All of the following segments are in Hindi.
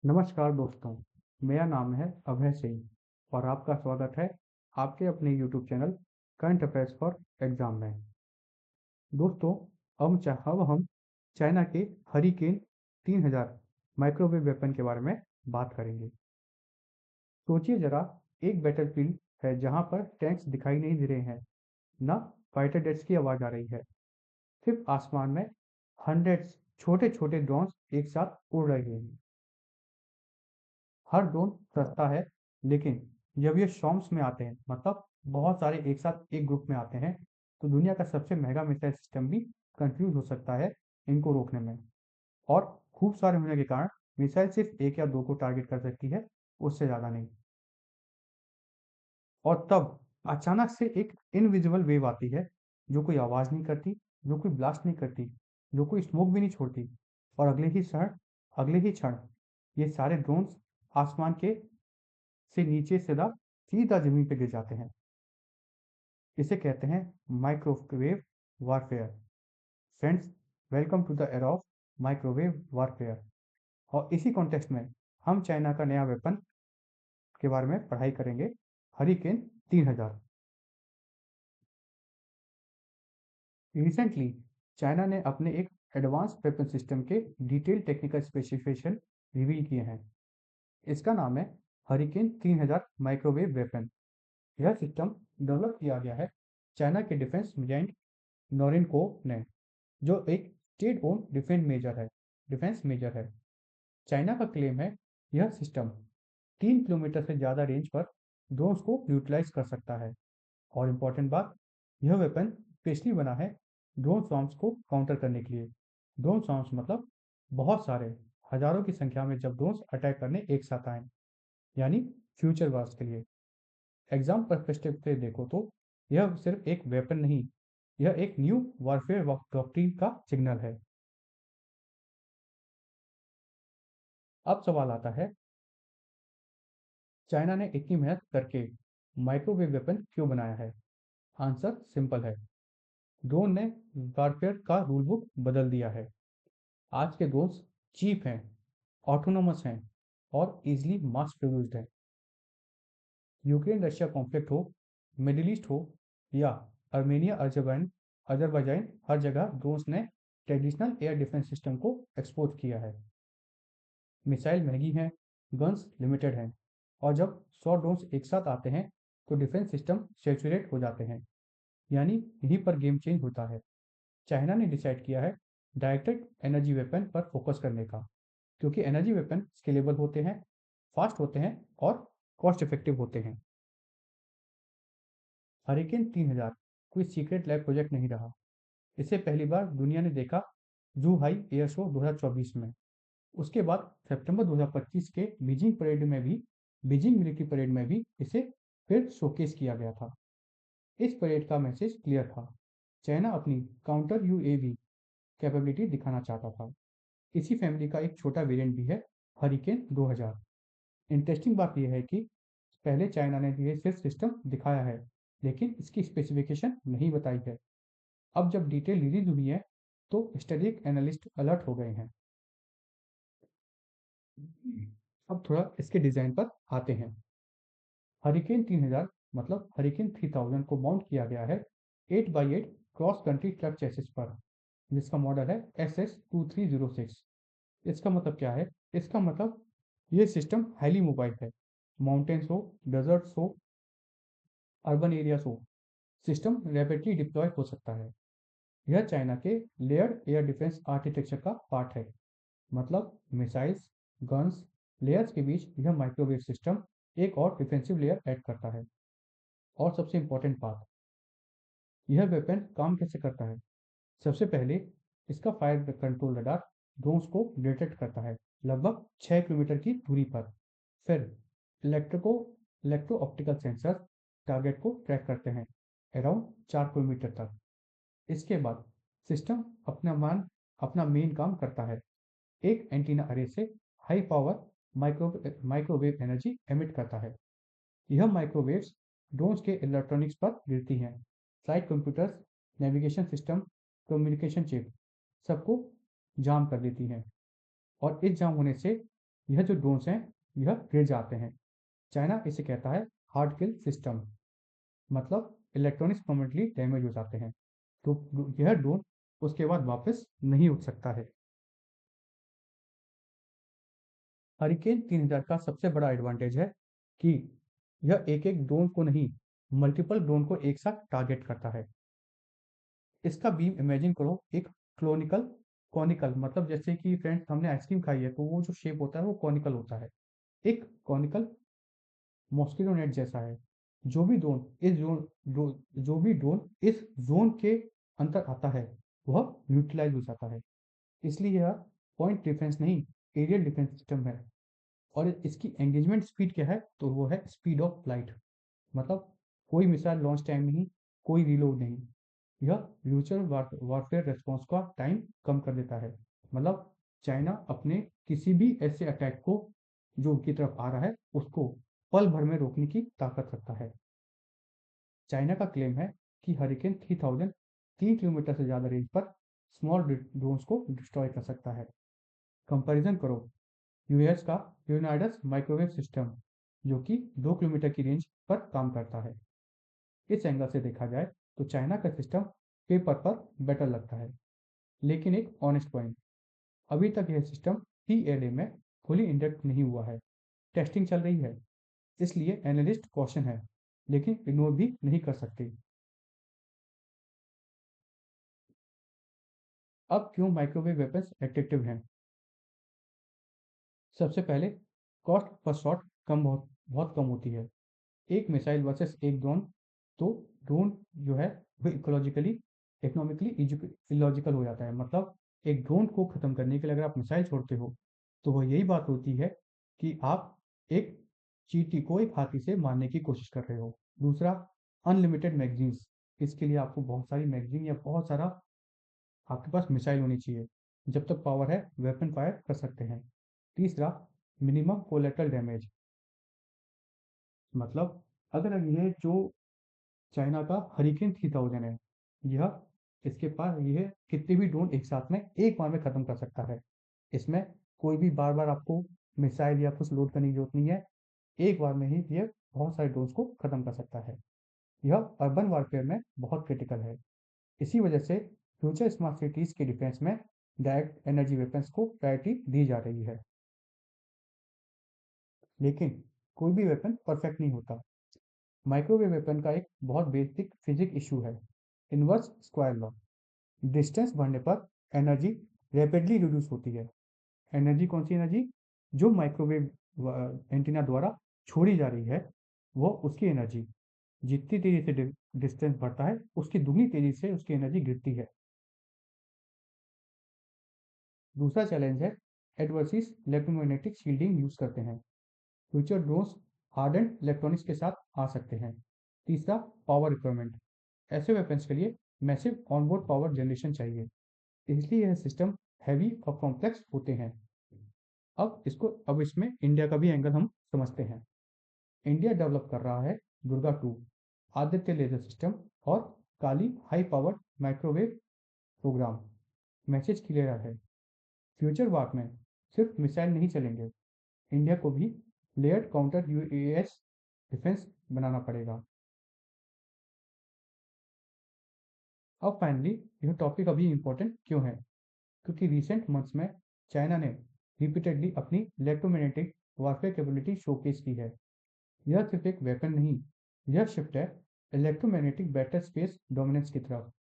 नमस्कार दोस्तों, मेरा नाम है अभय सिंह और आपका स्वागत है आपके अपने YouTube channel current affairs for exam में। दोस्तों, अब हम चाइना के हरिकेन 3000 माइक्रोवेव वेपन के बारे में बात करेंगे। सोचिए जरा, एक बैटलफील्ड है जहां पर टैंक्स दिखाई नहीं दे रहे हैं, न फाइटर जेट्स की आवाज़ आ रही है, सिर्फ आसमान में हंड्रेड्स छोटे छोटे ड्रोन्स एक साथ उड़ रहे हैं। हर ड्रोन सस्ता है, लेकिन जब ये स्वैम्स में आते हैं, मतलब बहुत सारे एक साथ एक ग्रुप में आते हैं, तो दुनिया का सबसे महंगा मिसाइल सिस्टम भी कंफ्यूज हो सकता है इनको रोकने में। और खूब सारे होने के कारण मिसाइल सिर्फ एक या दो को टारगेट कर सकती है, उससे ज़्यादा नहीं। और तब अचानक से एक इनविजिबल वेव आती है, जो कोई आवाज़ नहीं करती, जो कोई ब्लास्ट नहीं करती, जो कोई स्मोक भी नहीं छोड़ती, और अगले ही क्षण ये सारे ड्रोन्स आसमान के से नीचे सीधा सीधा जमीन पे गिर जाते हैं। इसे कहते हैं microwave warfare. Friends, welcome to the era of microwave warfare. और इसी कॉन्टेक्स्ट में हम चाइना का नया वेपन के बारे में पढ़ाई करेंगे, हरिकेन 3000। रिसेंटली चाइना ने अपने एक एडवांस वेपन सिस्टम के डिटेल टेक्निकल स्पेसिफिकेशन रिवील किए हैं। इसका नाम है हरिकेन 3000 माइक्रोवेव वेपन। यह सिस्टम डेवलप किया गया है चाइना के डिफेंस जायंट नोरिनको ने, जो एक स्टेट ओन डिफेंस मेजर है। चाइना का क्लेम है यह सिस्टम 3 किलोमीटर से ज़्यादा रेंज पर ड्रोन्स को न्यूट्रलाइज कर सकता है। और इम्पोर्टेंट बात, यह वेपन स्पेशली बना है ड्रोन स्वॉर्म्स को काउंटर करने के लिए। ड्रोन स्वॉर्म्स मतलब बहुत सारे, हजारों की संख्या में जब ड्रोन्स अटैक करने एक साथ आए, यानी फ्यूचर वार्स के लिए। एग्जाम पर्सपेक्टिव से देखो तो यह सिर्फ एक वेपन नहीं, यह एक न्यू वॉरफेयर डॉक्ट्रिन का सिग्नल है। अब सवाल आता है, चाइना ने इतनी मेहनत करके माइक्रोवेव वेपन क्यों बनाया है? आंसर सिंपल है, ड्रोन ने वॉरफेयर का रूल बुक बदल दिया है। आज के ड्रोन्स चीप हैं, ऑटोनोमस हैं और इजीली मास प्रोड्यूस्ड हैं। यूक्रेन रशिया कॉन्फ्लिक्ट हो, मिडिल ईस्ट हो या अर्मेनिया अजरबैजान, हर जगह ड्रोन्स ने ट्रेडिशनल एयर डिफेंस सिस्टम को एक्सपोज किया है। मिसाइल महंगी हैं, गन्स लिमिटेड हैं, और जब 100 ड्रोन्स एक साथ आते हैं तो डिफेंस सिस्टम सेचुरेट हो जाते हैं, यानी यहीं पर गेम चेंज होता है। चाइना ने डिसाइड किया है डायरेक्टेड एनर्जी वेपन पर फोकस करने का, क्योंकि एनर्जी वेपन स्केलेबल होते हैं, फास्ट होते हैं और कॉस्ट इफेक्टिव होते हैं। हरिकेन 3000 कोई सीक्रेट लैब प्रोजेक्ट नहीं रहा। इसे पहली बार दुनिया ने देखा जूहाई एयर शो 2024 में। उसके बाद सितंबर 2025 के बीजिंग मिलिट्री परेड में भी इसे फिर शोकेस किया गया था। इस परेड का मैसेज क्लियर था, चाइना अपनी काउंटर यूएवी कैपेबिलिटी दिखाना चाहता था। इसी फैमिली का एक छोटा वेरिएंट भी है, हरिकेन 2000। इंटरेस्टिंग बात यह है कि पहले चाइना ने ये सिर्फ सिस्टम दिखाया है, लेकिन इसकी स्पेसिफिकेशन नहीं बताई है। अब जब डिटेल रिलीज हुई है, तो स्ट्रेटेजिक एनालिस्ट अलर्ट हो गए हैं। अब थोड़ा इसके डिज़ाइन पर आते हैं। हरिकेन 3000 मतलब हरिकेन 3000 को माउंट किया गया है 8x8 cross country truck chassis पर, जिसका मॉडल है SS2306। इसका मतलब क्या है? इसका मतलब ये सिस्टम हाईली मोबाइल है। माउंटेन्स हो, डेजर्ट्स हो, अर्बन एरियाज हो, सिस्टम रैपिडली डिप्लॉय हो सकता है। यह चाइना के लेयर्ड एयर डिफेंस आर्किटेक्चर का पार्ट है। मतलब मिसाइल्स, गन्स, लेयर्स के बीच यह माइक्रोवेव सिस्टम एक और डिफेंसिव लेयर ऐड करता है। और सबसे इंपॉर्टेंट बात, यह वेपन काम कैसे करता है? सबसे पहले इसका फायर कंट्रोल रडार ड्रोन्स को डिटेक्ट करता है लगभग 6 किलोमीटर की दूरी पर। फिर इलेक्ट्रिको इलेक्ट्रो ऑप्टिकल सेंसर टारगेट को ट्रैक करते हैं अराउंड 4 किलोमीटर तक। इसके बाद सिस्टम अपना मेन काम करता है, एक एंटीना अरे से high power microwave energy emit करता है। यह माइक्रोवेव्स ड्रोन्स के इलेक्ट्रॉनिक्स पर गिरती हैं, flight computers, navigation system, communication chip सबको जाम कर देती हैं। और इस जाम होने से यह जो ड्रोन्स हैं यह गिर जाते हैं। चाइना इसे कहता है हार्ड किल सिस्टम, मतलब इलेक्ट्रॉनिक्स परमानेंटली डैमेज हो जाते हैं, तो यह ड्रोन उसके बाद वापस नहीं उठ सकता है। हरिकेन 3000 का सबसे बड़ा एडवांटेज है कि यह एक ड्रोन को नहीं, मल्टीपल ड्रोन को एक साथ टारगेट करता है। इसका बीम इमेजिन करो एक क्लोनिकल कॉनिकल, मतलब जैसे कि फ्रेंड्स हमने आइसक्रीम खाई है तो वो जो शेप होता है वो कॉनिकल होता है। एक कॉनिकल मॉस्किटो नेट जैसा है। जो भी ड्रोन इस जोन जो भी ड्रोन इस जोन के अंतर आता है वह न्यूट्रलाइज हो जाता है। इसलिए यह पॉइंट डिफेंस नहीं, एरियल डिफेंस सिस्टम है। और इसकी एंगेजमेंट स्पीड क्या है, तो वो है स्पीड ऑफ लाइट, मतलब कोई मिसाइल लॉन्च टाइम नहीं, कोई रीलोड नहीं। यह फ्यूचर वॉरफेयर रेस्पॉन्स का टाइम कम कर देता है। मतलब चाइना अपने किसी भी ऐसे अटैक को जो उनकी तरफ आ रहा है उसको पल भर में रोकने की ताकत रखता है। चाइना का क्लेम है कि हरिकेन 3000 3 किलोमीटर से ज़्यादा रेंज पर स्मॉल ड्रोन्स को डिस्ट्रॉय कर सकता है। कंपैरिजन करो यूएस का यूनाइडस माइक्रोवेव सिस्टम, जो कि 2 किलोमीटर की रेंज पर काम करता है। इस एंगल से देखा जाए तो चाइना का सिस्टम पेपर पर बेटर लगता है, लेकिन एक ऑनेस्ट पॉइंट, अभी तक यह सिस्टम पीएलए में फुली इंडक्ट नहीं हुआ है। टेस्टिंग चल रही है, इसलिए एनालिस्ट कॉशन है, लेकिन इग्नोर भी नहीं कर सकते। अब क्यों माइक्रोवेव वेपन्स एट्रैक्टिव हैं? सबसे पहले कॉस्ट पर शॉट कम बहुत बहुत कम होती है। एक मिसाइल वर्सेस एक ड्रोन, तो ड्रोन जो है वो इकोलॉजिकली इकोनॉमिकली इलॉजिकल हो जाता है। मतलब एक ड्रोन को ख़त्म करने के लिए अगर आप मिसाइल छोड़ते हो तो वह यही बात होती है कि आप एक चींटी को एक हाथी से मारने की कोशिश कर रहे हो। दूसरा, अनलिमिटेड मैगजीन्स, इसके लिए आपको बहुत सारी मैगजीन या बहुत सारा आपके पास मिसाइल होनी चाहिए। जब तक पावर है वेपन फायर कर सकते हैं। तीसरा, मिनिमम कोलेटरल डैमेज, मतलब अगर ये जो चाइना का हरिकेन 3000 है, यह इसके पास यह कितने भी ड्रोन एक साथ में एक बार में ख़त्म कर सकता है। इसमें कोई भी बार बार आपको मिसाइल या कुछ लोड करने की जरूरत नहीं है, एक बार में ही यह बहुत सारे ड्रोन्स को ख़त्म कर सकता है। यह अर्बन वारफेयर में बहुत क्रिटिकल है। इसी वजह से फ्यूचर स्मार्ट सिटीज़ के डिफेंस में डायरेक्ट एनर्जी वेपन्स को प्रायोरिटी दी जा रही है। लेकिन कोई भी वेपन परफेक्ट नहीं होता। माइक्रोवेव वेपन का एक बहुत बेसिक फिजिक इशू है, इनवर्स स्क्वायर लॉ। डिस्टेंस बढ़ने पर एनर्जी रैपिडली रिड्यूस होती है। एनर्जी कौन सी एनर्जी? जो माइक्रोवेव एंटीना द्वारा छोड़ी जा रही है वो उसकी एनर्जी जितनी तेजी से डिस्टेंस बढ़ता है उसकी दुगनी तेजी से उसकी एनर्जी गिरती है। दूसरा चैलेंज है एडवर्सिस इलेक्ट्रोमैग्नेटिक शील्डिंग यूज करते हैं। फ्यूचर ड्रोन्स हार्डन इलेक्ट्रॉनिक्स के साथ आ सकते हैं। तीसरा, पावर रिक्वायरमेंट, ऐसे वेपन्स के लिए मैसिव ऑनबोर्ड पावर जनरेशन चाहिए, इसलिए यह सिस्टम हैवी और कॉम्प्लेक्स होते हैं। अब इसमें इंडिया का भी एंगल हम समझते हैं। इंडिया डेवलप कर रहा है दुर्गा 2, आदित्य लेजर सिस्टम और Kali high powered microwave programme. Message clear है, फ्यूचर वार में सिर्फ मिसाइल नहीं चलेंगे, इंडिया को भी लेयर्ड काउंटर यूएस डिफेंस बनाना पड़ेगा। अब फाइनली यह टॉपिक अभी इम्पोर्टेंट क्यों है? क्योंकि रिसेंट मंथ्स में चाइना ने रिपीटेडली अपनी इलेक्ट्रोमैग्नेटिक वारफेयर कैपेबिलिटी शोकेस की है। यह सिर्फ एक वेपन नहीं, यह शिफ्ट है इलेक्ट्रोमैग्नेटिक बैटर स्पेस डोमिनेंस की तरफ।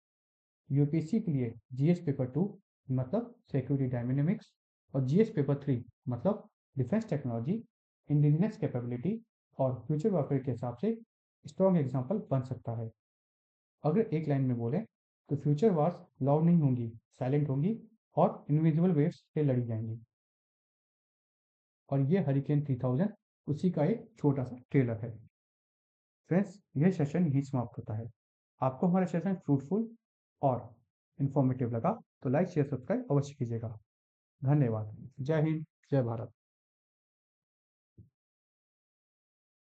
यूपीएससी के लिए जीएस पेपर 2 मतलब सिक्योरिटी डायनेमिक्स और जीएस पेपर 3 मतलब डिफेंस टेक्नोलॉजी, इंडिजिनस कैपेबिलिटी और फ्यूचर वॉरफेयर के हिसाब से स्ट्रॉन्ग एग्जाम्पल बन सकता है। अगर एक लाइन में बोले तो फ्यूचर वार्स लाउड नहीं होंगी, साइलेंट होंगी और इनविजिबल वेव्स से लड़ी जाएंगी। और ये हरिकेन 3000 उसी का एक छोटा सा ट्रेलर है। फ्रेंड्स, यह सेशन यही समाप्त होता है। आपको हमारा सेशन फ्रूटफुल और इन्फॉर्मेटिव लगा तो लाइक शेयर सब्सक्राइब अवश्य कीजिएगा। धन्यवाद। जय हिंद, जय भारत।